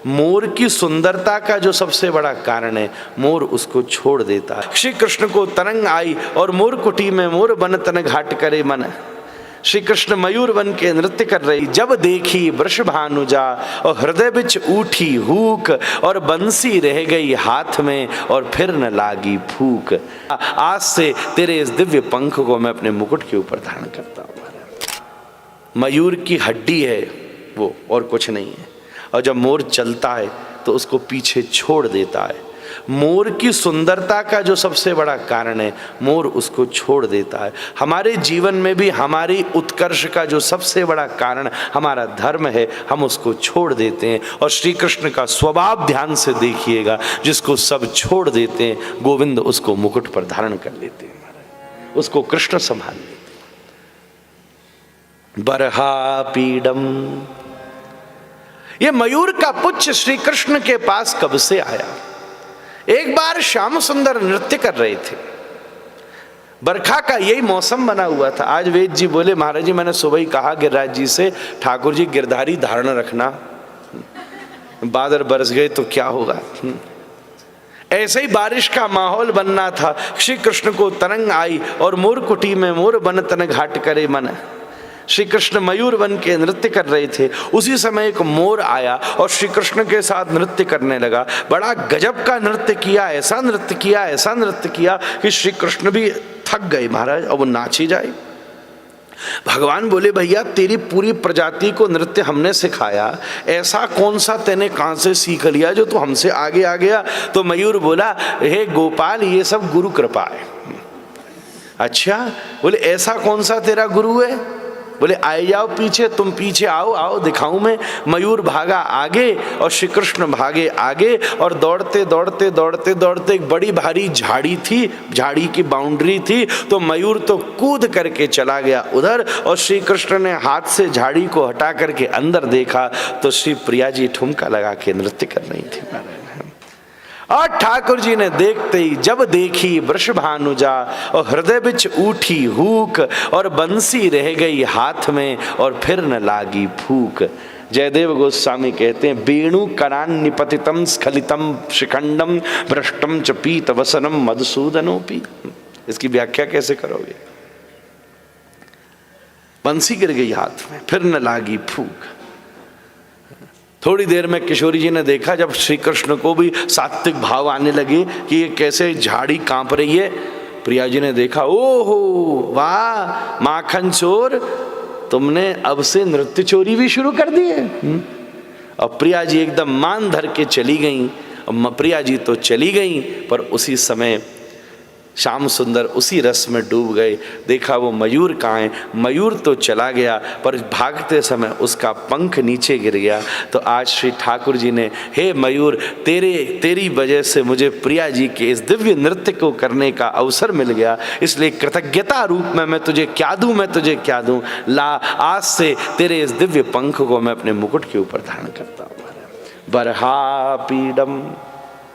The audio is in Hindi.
मोर की सुंदरता का जो सबसे बड़ा कारण है, मोर उसको छोड़ देता है। श्री कृष्ण को तरंग आई और मोर कुटी में मोर बन तन घाट करे मन। श्री कृष्ण मयूर बन के नृत्य कर रही, जब देखी वृषभानुजा और हृदय बिच उठी हूक, और बंसी रह गई हाथ में और फिर न लागी फूक। आज से तेरे इस दिव्य पंख को मैं अपने मुकुट के ऊपर धारण करता हूँ। मयूर की हड्डी है वो, और कुछ नहीं है। और जब मोर चलता है तो उसको पीछे छोड़ देता है। मोर की सुंदरता का जो सबसे बड़ा कारण है, मोर उसको छोड़ देता है। हमारे जीवन में भी हमारी उत्कर्ष का जो सबसे बड़ा कारण हमारा धर्म है, हम उसको छोड़ देते हैं। और श्री कृष्ण का स्वभाव ध्यान से देखिएगा, जिसको सब छोड़ देते हैं, गोविंद उसको मुकुट पर धारण कर लेते हैं, उसको कृष्ण संभाल लेते हैं। बरहा पीडम, ये मयूर का पुच्छ श्री कृष्ण के पास कब से आया? एक बार श्याम सुंदर नृत्य कर रहे थे, बरखा का यही मौसम बना हुआ था। आज वेद जी बोले, महाराज जी मैंने सुबह ही कहा गिरिराज जी से, ठाकुर जी गिरधारी धारण रखना, बादल बरस गए तो क्या होगा। ऐसे ही बारिश का माहौल बनना था। श्री कृष्ण को तरंग आई और मोर कुटी में मोर बन तन घाट करे मन। श्री कृष्ण मयूर बन के नृत्य कर रहे थे, उसी समय एक मोर आया और श्री कृष्ण के साथ नृत्य करने लगा। बड़ा गजब का नृत्य किया, ऐसा नृत्य किया, ऐसा नृत्य किया कि श्री कृष्ण भी थक गए महाराज, अब वो नाच ही जाए। भगवान बोले, भैया तेरी पूरी प्रजाति को नृत्य हमने सिखाया, ऐसा कौन सा तेने कहां से सीख लिया जो तू हमसे आगे आ गया? तो मयूर बोला, हे गोपाल, ये सब गुरु कृपा है। अच्छा, बोले ऐसा कौन सा तेरा गुरु है? बोले आए जाओ पीछे, तुम पीछे आओ, आओ दिखाऊं मैं। मयूर भागा आगे और श्री कृष्ण भागे आगे, और दौड़ते दौड़ते दौड़ते दौड़ते एक बड़ी भारी झाड़ी थी, झाड़ी की बाउंड्री थी, तो मयूर तो कूद करके चला गया उधर, और श्री कृष्ण ने हाथ से झाड़ी को हटा करके अंदर देखा तो श्री प्रिया जी ठुमका लगा के नृत्य कर रही थी। और ठाकुर जी ने देखते ही, जब देखी वृषभानुजा और हृदय बिच उठी हूक, और बंसी रह गई हाथ में और फिर न लागी फूक। जयदेव गोस्वामी कहते हैं, वेणु करान निपतितम स्खलितम शिखंडम भ्रष्टम च पीत वसनम मधुसूदनोपी। इसकी व्याख्या कैसे करोगे? बंसी गिर गई हाथ में, फिर न लागी फूक। थोड़ी देर में किशोरी जी ने देखा, जब श्री कृष्ण को भी सात्विक भाव आने लगे कि ये कैसे झाड़ी कांप रही है, प्रिया जी ने देखा, ओहो वाह माखन चोर, तुमने अब से नृत्य चोरी भी शुरू कर दी है। और प्रिया जी एकदम मान धर के चली गई। प्रिया जी तो चली गई, पर उसी समय श्याम सुंदर उसी रस में डूब गए। देखा वो मयूर कहाँ है? मयूर तो चला गया, पर भागते समय उसका पंख नीचे गिर गया। तो आज श्री ठाकुर जी ने, हे मयूर, तेरी वजह से मुझे प्रिया जी के इस दिव्य नृत्य को करने का अवसर मिल गया, इसलिए कृतज्ञता रूप में मैं तुझे क्या दूं, मैं तुझे क्या दूं। ला, आज से तेरे इस दिव्य पंख को मैं अपने मुकुट के ऊपर धारण करता हूँ। बरहा पीडम।